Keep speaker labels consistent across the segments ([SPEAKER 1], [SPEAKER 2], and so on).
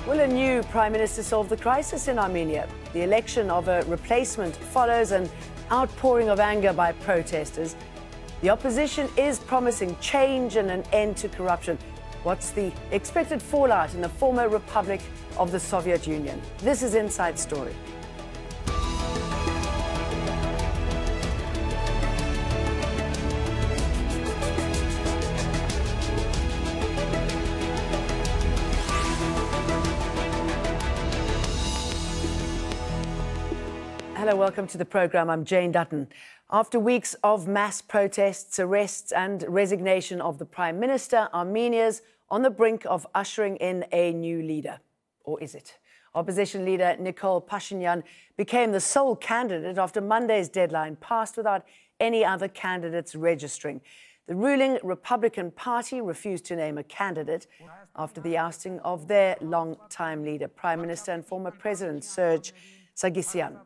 [SPEAKER 1] Will a new Prime Minister solve the crisis in Armenia? The election of a replacement follows an outpouring of anger by protesters. The opposition is promising change and an end to corruption. What's the expected fallout in the former Republic of the Soviet Union? This is Inside Story. Hello, welcome to the programme. I'm Jane Dutton. After weeks of mass protests, arrests and resignation of the Prime Minister, Armenia's on the brink of ushering in a new leader. Or is it? Opposition leader Nikol Pashinyan became the sole candidate after Monday's deadline passed without any other candidates registering. The ruling Republican Party refused to name a candidate after the ousting of their long-time leader, Prime Minister and former President Serzh Sargsyan.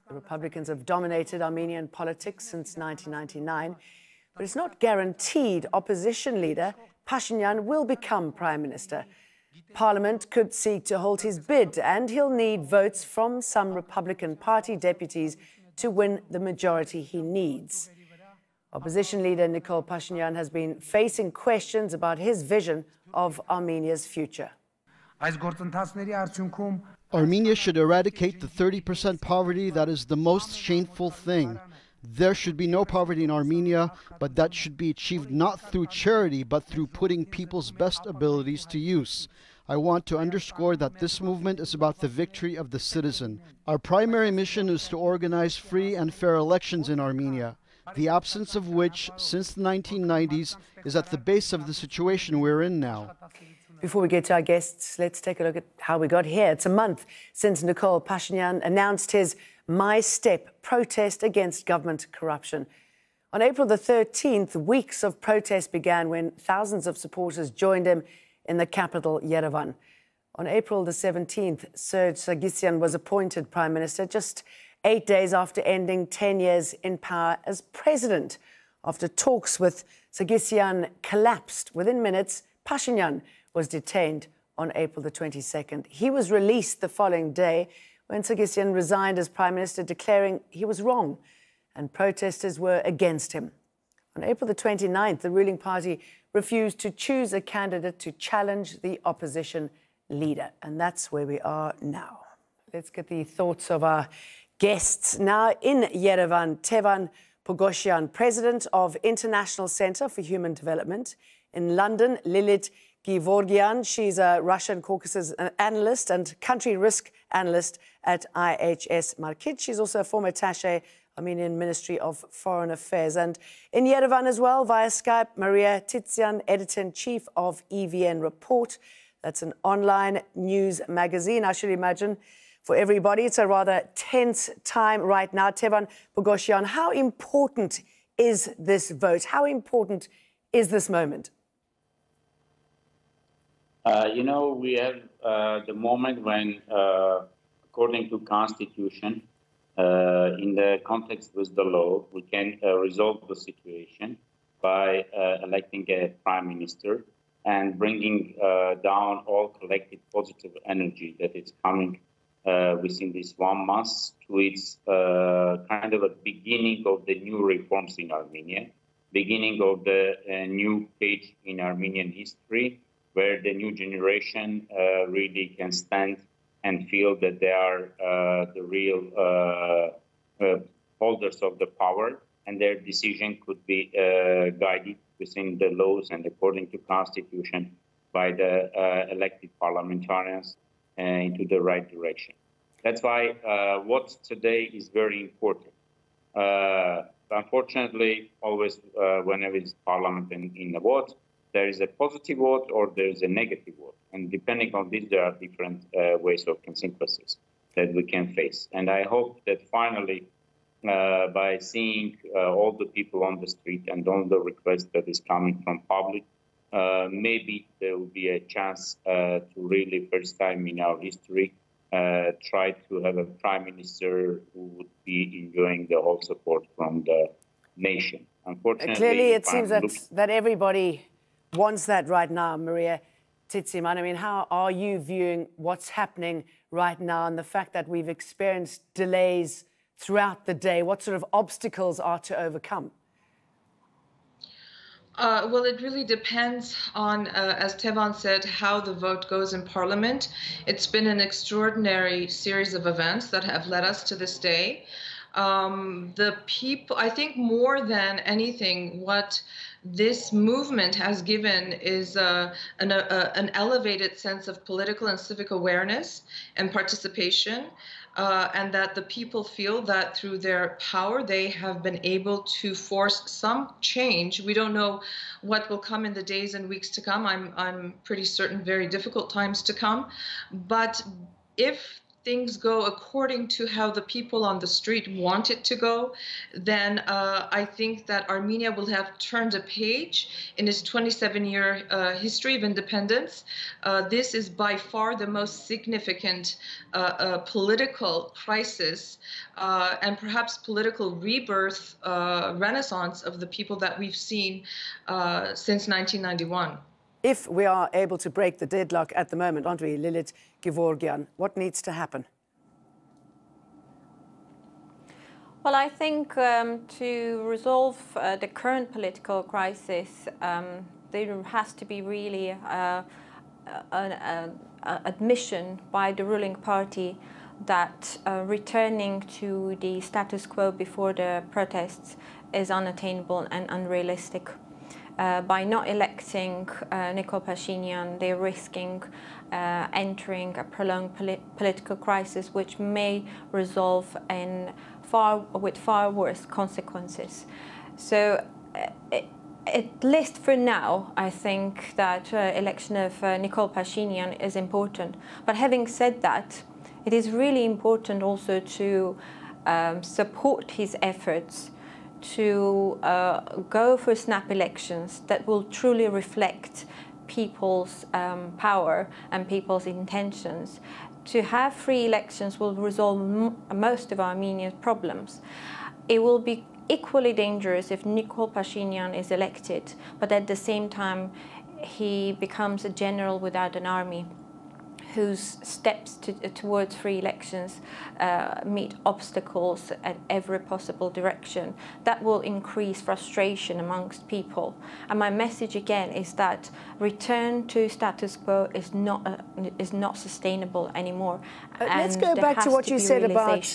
[SPEAKER 1] The Republicans have dominated Armenian politics since 1999, but it's not guaranteed opposition leader Pashinyan will become Prime Minister. Parliament could seek to halt his bid, and he'll need votes from some Republican Party deputies to win the majority he needs. Opposition leader Nikol Pashinyan has been facing questions about his vision of Armenia's future.
[SPEAKER 2] Armenia should eradicate the 30% poverty that is the most shameful thing. There should be no poverty in Armenia, but that should be achieved not through charity, but through putting people's best abilities to use. I want to underscore that this movement is about the victory of the citizen. Our primary mission is to organize free and fair elections in Armenia, the absence of which, since the 1990s, is at the base of the situation we're in now.
[SPEAKER 1] Before we get to our guests, let's take a look at how we got here. It's a month since Nikol Pashinyan announced his My Step protest against government corruption. On April the 13th, weeks of protest began when thousands of supporters joined him in the capital, Yerevan. On April the 17th, Serzh Sargsyan was appointed Prime Minister just 8 days after ending 10 years in power as president. After talks with Sargsyan collapsed within minutes, Pashinyan was detained on April the 22nd. He was released the following day when Sargsyan resigned as Prime Minister, declaring he was wrong and protesters were against him. On April the 29th, the ruling party refused to choose a candidate to challenge the opposition leader. And that's where we are now. Let's get the thoughts of our guests. Now in Yerevan, Tevan Poghosyan, President of International Centre for Human Development. In London, Lillet Givaudan, she's a Russian Caucasus analyst and country risk analyst at IHS Markit. She's also a former attaché, Armenian Ministry of Foreign Affairs. And in Yerevan as well, via Skype, Maria Tsotsyan, editor-in-chief of EVN Report. That's an online news magazine, I should imagine, for everybody. It's a rather tense time right now. Tevan Poghosyan, how important is this vote? How important is this moment?
[SPEAKER 3] We have the moment when, according to Constitution, in the context with the law, we can resolve the situation by electing a prime minister and bringing down all collective positive energy that is coming within this 1 month to its kind of a beginning of the new reforms in Armenia, beginning of the new page in Armenian history, where the new generation really can stand and feel that they are the real holders of the power, and their decision could be guided within the laws and according to Constitution by the elected parliamentarians into the right direction. That's why what today is very important. Unfortunately, always whenever it's parliament in the vote, there is a positive vote or there is a negative vote. And depending on this, there are different ways of consequences that we can face. And I hope that finally, by seeing all the people on the street and all the requests that is coming from public, maybe there will be a chance to really, first time in our history, try to have a prime minister who would be enjoying the whole support from the nation. Unfortunately,
[SPEAKER 1] clearly it seems that everybody wants that right now, Maria. Tsotsyan, I mean, how are you viewing what's happening right now and the fact that we've experienced delays throughout the day? What sort of obstacles are to overcome?
[SPEAKER 4] Well, it really depends on, as Tevan said, how the vote goes in Parliament. It's been an extraordinary series of events that have led us to this day. The people, I think more than anything, what this movement has given is an elevated sense of political and civic awareness and participation. And that the people feel that through their power, they have been able to force some change. We don't know what will come in the days and weeks to come. I'm pretty certain very difficult times to come. But if things go according to how the people on the street want it to go, then I think that Armenia will have turned a page in its 27-year history of independence. This is by far the most significant political crisis and perhaps political rebirth, renaissance of the people that we've seen since 1991.
[SPEAKER 1] If we are able to break the deadlock at the moment, aren't we, Lillet Givaudan, what needs to happen?
[SPEAKER 5] Well, I think to resolve the current political crisis, there has to be really an admission by the ruling party that returning to the status quo before the protests is unattainable and unrealistic. By not electing Nikol Pashinyan, they're risking entering a prolonged political crisis, which may resolve in with far worse consequences. So, at least for now, I think that election of Nikol Pashinyan is important. But having said that, it is really important also to support his efforts to go for snap elections that will truly reflect people's power and people's intentions. To have free elections will resolve most of Armenia's problems. It will be equally dangerous if Nikol Pashinyan is elected, but at the same time he becomes a general without an army, whose steps towards free elections meet obstacles at every possible direction. That will increase frustration amongst people. And my message again is that return to status quo is not sustainable anymore.
[SPEAKER 1] Let's go back to what you said about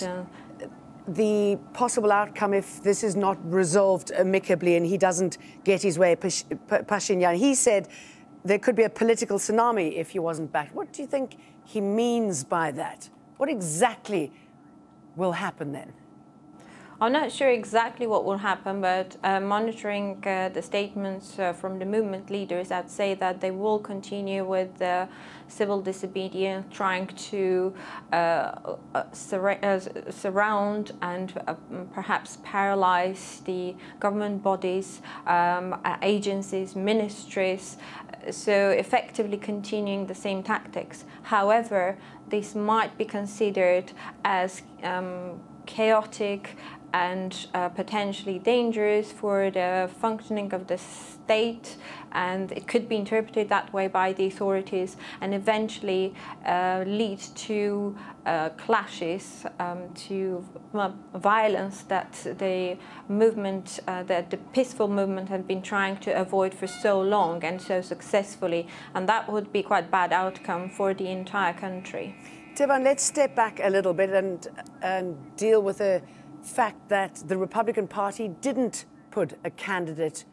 [SPEAKER 1] the possible outcome if this is not resolved amicably and he doesn't get his way. Pashinyan, he said there could be a political tsunami if he wasn't back. What do you think he means by that? What exactly will happen then?
[SPEAKER 5] I'm not sure exactly what will happen, but monitoring the statements from the movement leaders, I'd say that they will continue with civil disobedience, trying to surround and perhaps paralyze the government bodies, agencies, ministries, so effectively continuing the same tactics. However, this might be considered as chaotic and potentially dangerous for the functioning of the state, and it could be interpreted that way by the authorities and eventually lead to clashes, to violence that the movement, that the peaceful movement had been trying to avoid for so long and so successfully, and that would be quite bad outcome for the entire country.
[SPEAKER 1] Tevan, let's step back a little bit and deal with the fact that the Republican Party didn't put a candidate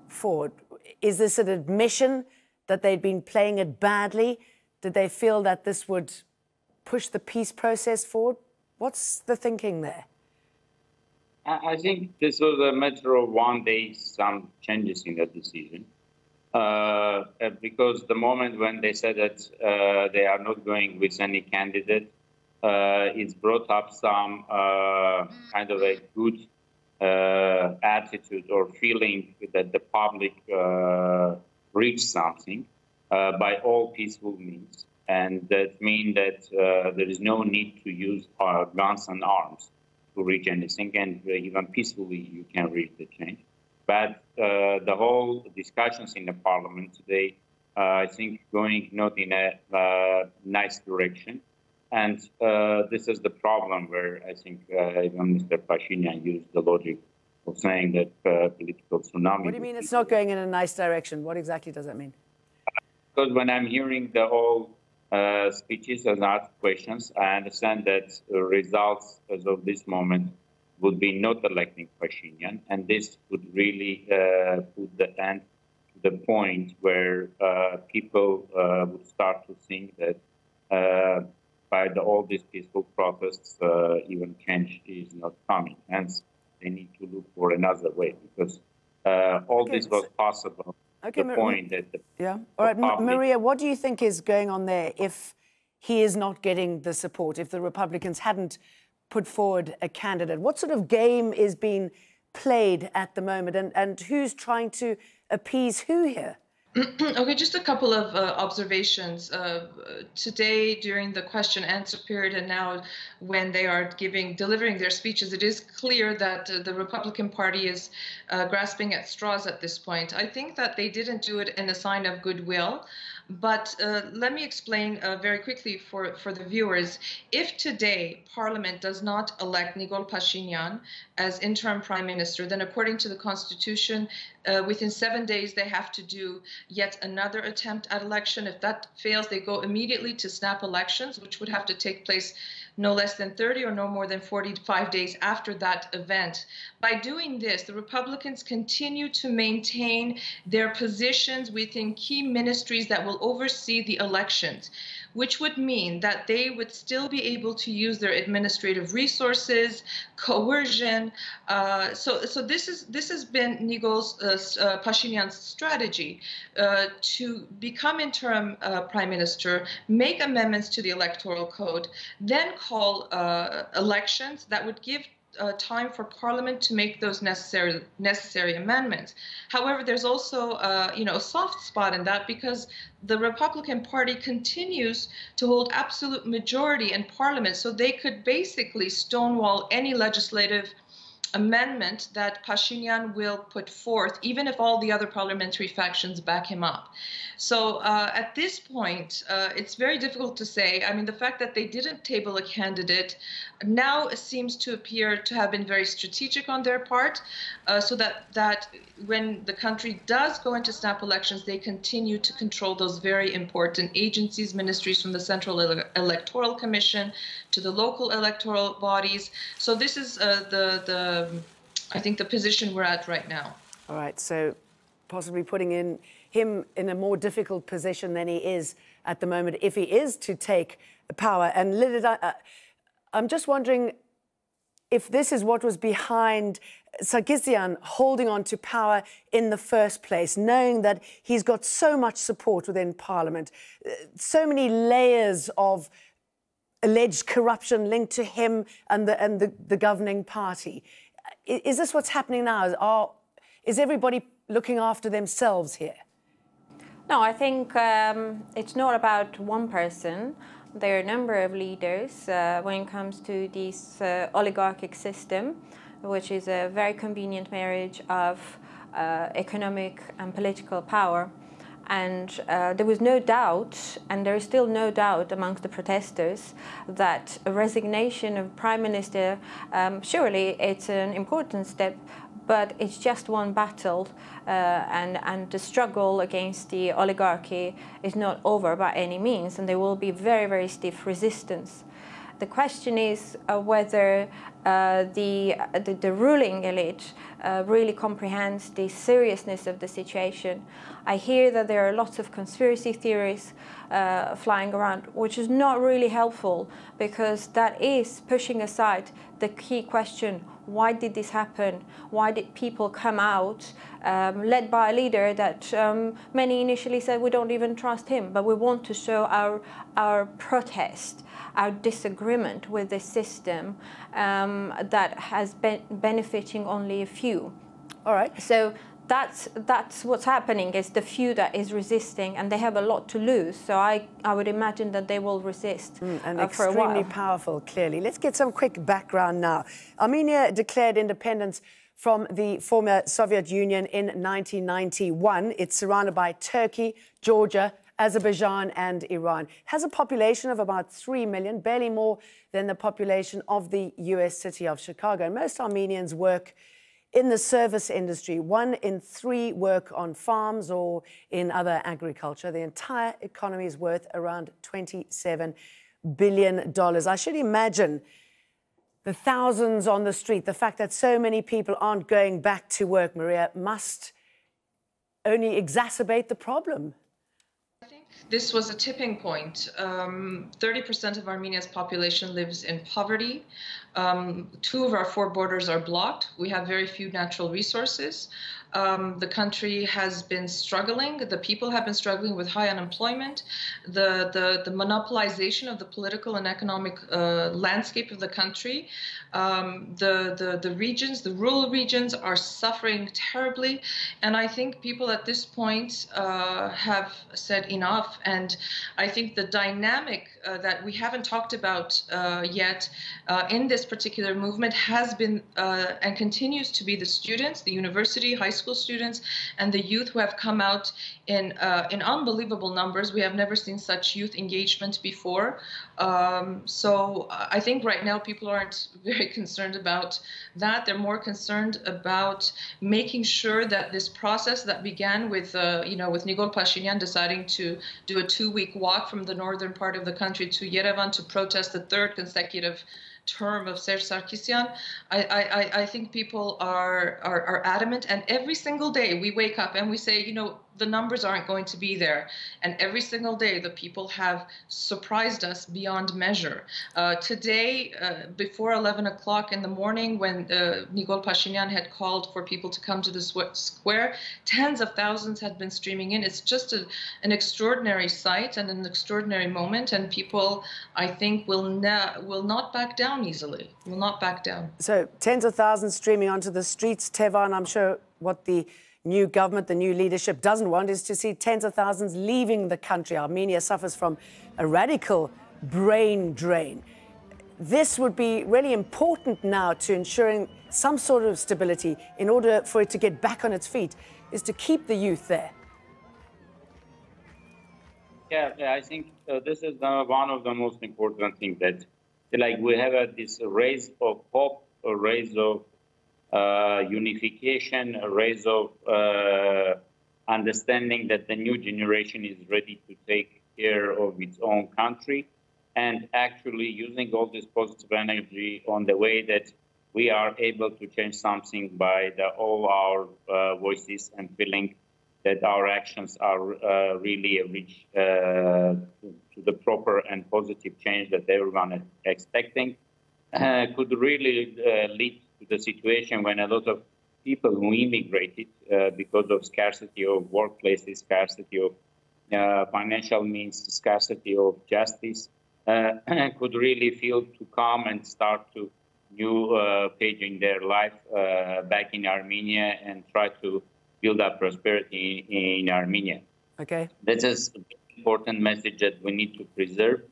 [SPEAKER 1] forward. Is this an admission that they'd been playing it badly? Did they feel that this would push the peace process forward? What's the thinking there?
[SPEAKER 3] I think this was a matter of one day, some changes in the decision. Because the moment when they said that they are not going with any candidate, it's brought up some kind of a good attitude or feeling that the public reached something by all peaceful means. And that means that there is no need to use guns and arms to reach anything, and even peacefully you can reach the change. But the whole discussions in the parliament today I think, going not in a nice direction. And this is the problem where I think even Mr. Pashinyan used the logic of saying that political tsunami.
[SPEAKER 1] What do you mean it's not going in a nice direction? What exactly does that mean?
[SPEAKER 3] Because when I'm hearing the whole speeches and asked questions, I understand that the results as of this moment would be not electing Pashinyan, and this would really put the end to the point where people would start to think that by all these peaceful protests, even change is not coming. Hence, they need to look for another way, because all this was possible.
[SPEAKER 1] Okay,
[SPEAKER 3] the point that
[SPEAKER 1] yeah. All right, Maria, what do you think is going on there if he is not getting the support, if the Republicans hadn't put forward a candidate? What sort of game is being played at the moment, and who's trying to appease who here?
[SPEAKER 4] Okay, just a couple of observations. Today, during the question-answer period, and now when they are delivering their speeches, it is clear that the Republican Party is grasping at straws at this point. I think that they didn't do it in a sign of goodwill. But let me explain very quickly for the viewers. If today Parliament does not elect Nikol Pashinyan as interim prime minister, then according to the Constitution, within 7 days they have to do yet another attempt at election. If that fails, they go immediately to snap elections, which would have to take place no less than 30 or no more than 45 days after that event. By doing this, the Republicans continue to maintain their positions within key ministries that will oversee the elections, which would mean that they would still be able to use their administrative resources, coercion. So this has been Nikol Pashinyan's strategy to become interim prime minister, make amendments to the electoral code, then call elections that would give time for Parliament to make those necessary amendments. However, there's also a soft spot in that, because the Republican Party continues to hold absolute majority in Parliament, so they could basically stonewall any legislative amendment that Pashinyan will put forth, even if all the other parliamentary factions back him up. So at this point, it's very difficult to say. I mean, the fact that they didn't table a candidate now seems to appear to have been very strategic on their part, so that when the country does go into snap elections, they continue to control those very important agencies, ministries, from the Central Electoral Commission to the local electoral bodies. So this is I think the position we're at right now. All
[SPEAKER 1] right, so possibly putting him in a more difficult position than he is at the moment if he is to take power. And Lillet, I'm just wondering if this is what was behind Sargsyan holding on to power in the first place, knowing that he's got so much support within Parliament, so many layers of alleged corruption linked to him and the governing party. Is this what's happening now? Is everybody looking after themselves here?
[SPEAKER 5] No, I think it's not about one person. There are a number of leaders when it comes to this oligarchic system, which is a very convenient marriage of economic and political power. And there was no doubt, and there is still no doubt amongst the protesters, that a resignation of Prime Minister, surely it's an important step, but it's just one battle, and the struggle against the oligarchy is not over by any means, and there will be very, very stiff resistance. The question is whether the ruling elite really comprehends the seriousness of the situation. I hear that there are lots of conspiracy theories flying around, which is not really helpful, because that is pushing aside the key question: why did this happen? Why did people come out, led by a leader that many initially said we don't even trust him, but we want to show our protest, our disagreement with the system that has been benefiting only a few.
[SPEAKER 1] All right.
[SPEAKER 5] So that's what's happening, is the few that is resisting, and they have a lot to lose. So I would imagine that they will resist
[SPEAKER 1] and
[SPEAKER 5] for a while.
[SPEAKER 1] Extremely powerful, clearly. Let's get some quick background now. Armenia declared independence from the former Soviet Union in 1991. It's surrounded by Turkey, Georgia, Azerbaijan and Iran. It has a population of about 3 million, barely more than the population of the US city of Chicago. And most Armenians work in the service industry. 1 in 3 work on farms or in other agriculture. The entire economy is worth around $27 billion. I should imagine the thousands on the street, the fact that so many people aren't going back to work, Maria, must only exacerbate the problem.
[SPEAKER 4] I think this was a tipping point. 30% of Armenia's population lives in poverty. 2 of our 4 borders are blocked. We have very few natural resources. The country has been struggling. The people have been struggling with high unemployment. The monopolization of the political and economic landscape of the country. The regions, the rural regions, are suffering terribly. And I think people at this point have said enough. And I think the dynamic that we haven't talked about yet in this particular movement has been and continues to be the students, the university, high school students, and the youth who have come out in unbelievable numbers. We have never seen such youth engagement before. So I think right now people aren't very concerned about that. They're more concerned about making sure that this process that began with, with Nikol Pashinyan deciding to do a 2-week walk from the northern part of the country to Yerevan to protest the 3rd consecutive term of Serzh Sargsyan. I think people are adamant, and every single day we wake up and we say, the numbers aren't going to be there. And every single day the people have surprised us beyond measure. Today, before 11 o'clock in the morning, when Nikol Pashinyan had called for people to come to the square, tens of thousands had been streaming in. It's just an extraordinary sight and an extraordinary moment, and people, I think, will not back down easily, will not back down.
[SPEAKER 1] So tens of thousands streaming onto the streets, Tevan. I'm sure what the new government, the new leadership doesn't want is to see tens of thousands leaving the country. Armenia suffers from a radical brain drain. This would be really important now to ensuring some sort of stability in order for it to get back on its feet, is to keep the youth there.
[SPEAKER 3] Yeah, I think this is one of the most important things that, we have this raise of hope, a raise of unification, a raise of understanding that the new generation is ready to take care of its own country, and actually using all this positive energy on the way that we are able to change something by all our voices, and feeling that our actions are really reach to the proper and positive change that everyone is expecting, could really lead to the situation when a lot of people who immigrated because of scarcity of workplaces, scarcity of financial means, scarcity of justice, could really feel to come and start to new page in their life back in Armenia and try to build up prosperity in Armenia.
[SPEAKER 1] Okay.
[SPEAKER 3] This is an important message that we need to preserve.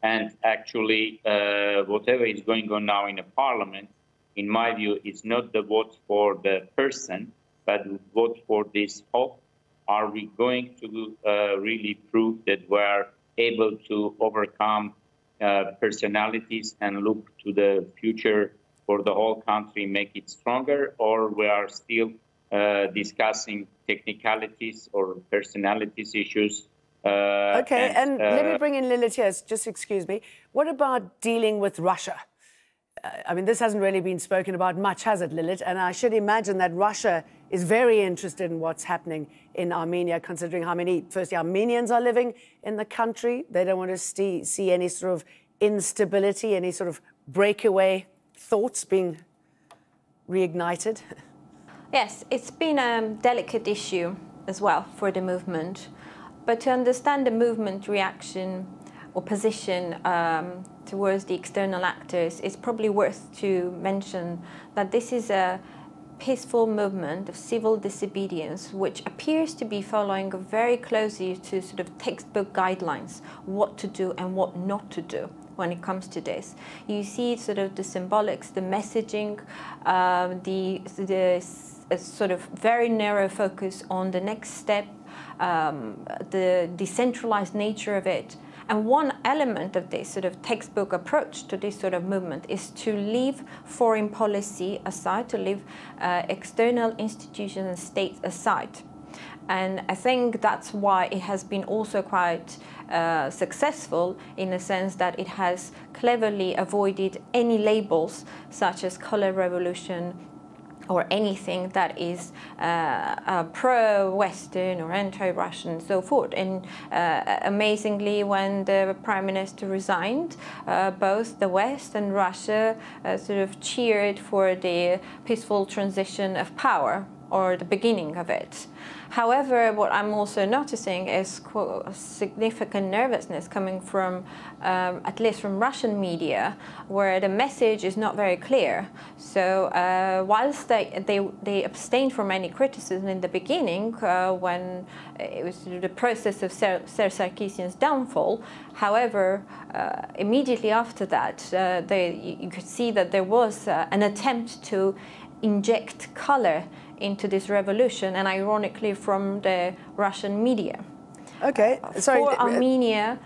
[SPEAKER 3] And actually, whatever is going on now in the parliament, in my view, is not the vote for the person, but vote for this hope. Are we going to really prove that we are able to overcome personalities and look to the future for the whole country, make it stronger, or we are still discussing technicalities or personalities issues?
[SPEAKER 1] Okay, and let me bring in Lillet here, just excuse me. What about dealing with Russia? I mean, this hasn't really been spoken about much, has it, Lillet? And I should imagine that Russia is very interested in what's happening in Armenia, considering how many, firstly, Armenians are living in the country. They don't want to see any sort of instability, any sort of breakaway thoughts being reignited.
[SPEAKER 5] Yes, it's been a delicate issue as well for the movement. But to understand the movement reaction or position towards the external actors, it's probably worth to mention that this is a peaceful movement of civil disobedience, which appears to be following very closely to sort of textbook guidelines, what to do and what not to do. when it comes to this. You see sort of the symbolics, the messaging, the sort of very narrow focus on the next step, the decentralized nature of it. And one element of this sort of textbook approach to this sort of movement is to leave foreign policy aside, to leave external institutions and states aside. And I think that's why it has been also quite successful in the sense that it has cleverly avoided any labels such as color revolution or anything that is pro-Western or anti-Russian and so forth. And amazingly, when the Prime Minister resigned, both the West and Russia sort of cheered for the peaceful transition of power, or the beginning of it. However, what I'm also noticing is significant nervousness coming from, at least from Russian media, where the message is not very clear. So whilst they abstained from any criticism in the beginning, when it was the process of Serzh Sargsyan's downfall, however, immediately after that, you could see that there was an attempt to inject color into this revolution, and ironically from the Russian media.
[SPEAKER 1] Okay, sorry.
[SPEAKER 5] For Armenia...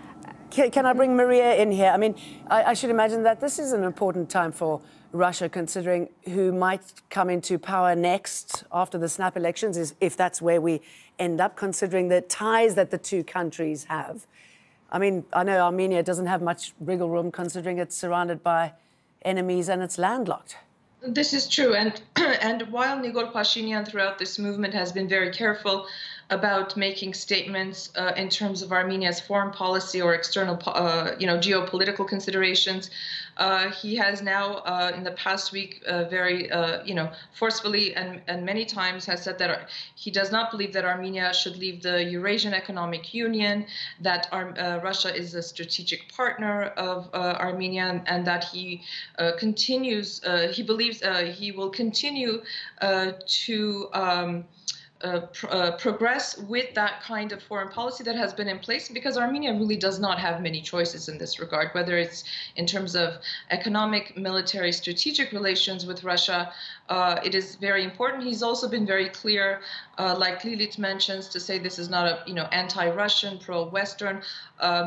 [SPEAKER 1] Can I bring Maria in here? I mean, I should imagine that this is an important time for Russia, considering who might come into power next after the snap elections, if that's where we end up, considering the ties that the two countries have. I mean, I know Armenia doesn't have much wriggle room, considering it's surrounded by enemies and it's landlocked.
[SPEAKER 4] This is true, and while Nikol Pashinyan throughout this movement has been very careful about making statements in terms of Armenia's foreign policy or external, geopolitical considerations, he has now, in the past week, very, forcefully and many times has said that he does not believe that Armenia should leave the Eurasian Economic Union, that Russia is a strategic partner of Armenia, and that he continues, he believes he will continue to progress with that kind of foreign policy that has been in place, because Armenia really does not have many choices in this regard, whether it's in terms of economic, military, strategic relations with Russia. It is very important. He's also been very clear, like Lillet mentions, to say this is not a anti-Russian, pro-Western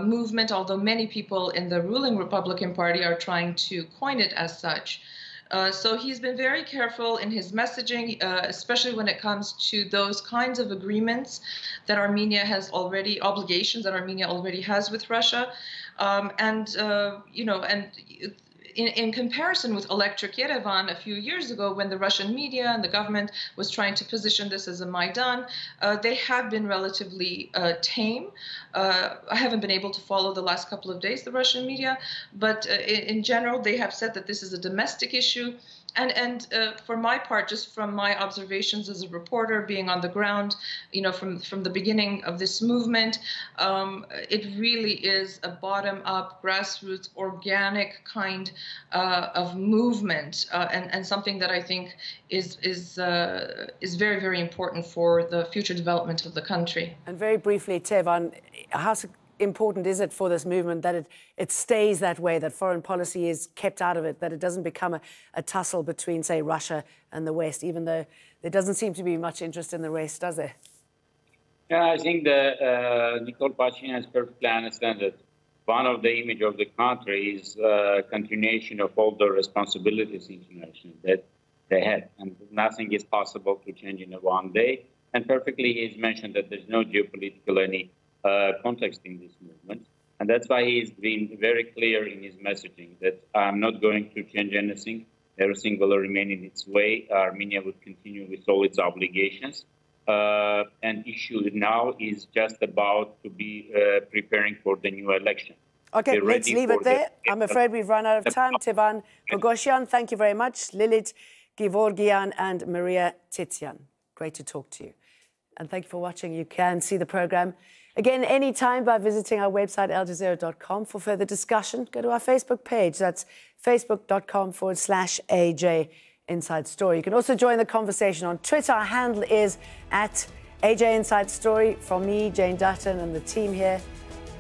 [SPEAKER 4] movement, although many people in the ruling Republican Party are trying to coin it as such. So he's been very careful in his messaging, especially when it comes to those kinds of agreements that Armenia has already, obligations that Armenia already has with Russia. In comparison with Electric Yerevan a few years ago, when the Russian media and the government was trying to position this as a Maidan, they have been relatively tame. I haven't been able to follow the last couple of days, the Russian media, but in general, they have said that this is a domestic issue. And for my part, just from my observations as a reporter, being on the ground, from the beginning of this movement, it really is a bottom-up, grassroots, organic kind of movement, and something that I think is very, very important for the future development of the country.
[SPEAKER 1] And very briefly, Tevan, how important is it for this movement that it stays that way, that foreign policy is kept out of it, that it doesn't become a tussle between, say, Russia and the West, even though there doesn't seem to be much interest in the West, does there?
[SPEAKER 3] Yeah, I think Nikol Pashinyan has perfectly understand that one of the image of the country is continuation of all the responsibilities internationally that they had, and nothing is possible to change in one day. And perfectly, he's mentioned that there's no geopolitical any context in this movement. And that's why he's been very clear in his messaging that I'm not going to change anything. Everything will remain in its way. Armenia would continue with all its obligations. And issue now is just about to be preparing for the new election.
[SPEAKER 1] Okay, let's leave it there. I'm afraid we've run out of time. Tevan, Poghosyan, thank you very much. Lillet Givaudan and Maria Tsotsyan. Great to talk to you. And thank you for watching. You can see the program again anytime by visiting our website, aljazeera.com. For further discussion, go to our Facebook page. That's facebook.com/AJ Inside Story. You can also join the conversation on Twitter. Our handle is @AJ Inside Story. From me, Jane Dutton, and the team here.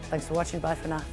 [SPEAKER 1] Thanks for watching. Bye for now.